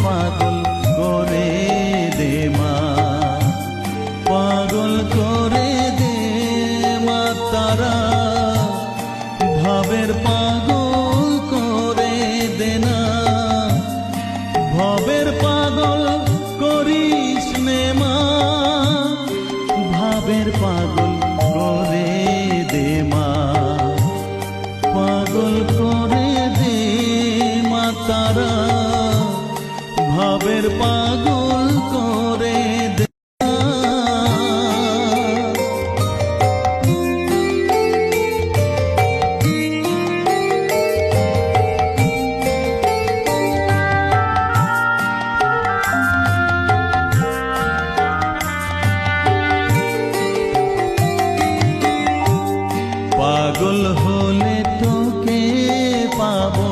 পাগল করে দে মা, পাগল করে দে মা তারা, ভাবের পাগল করে দে না, ভবের পাগল করিস নে মা, ভাবের পাগল করে দে মা, পাগল করে দে মা তারা, ভাবের পাগল করে দে। পাগল হলে তোকে পাবো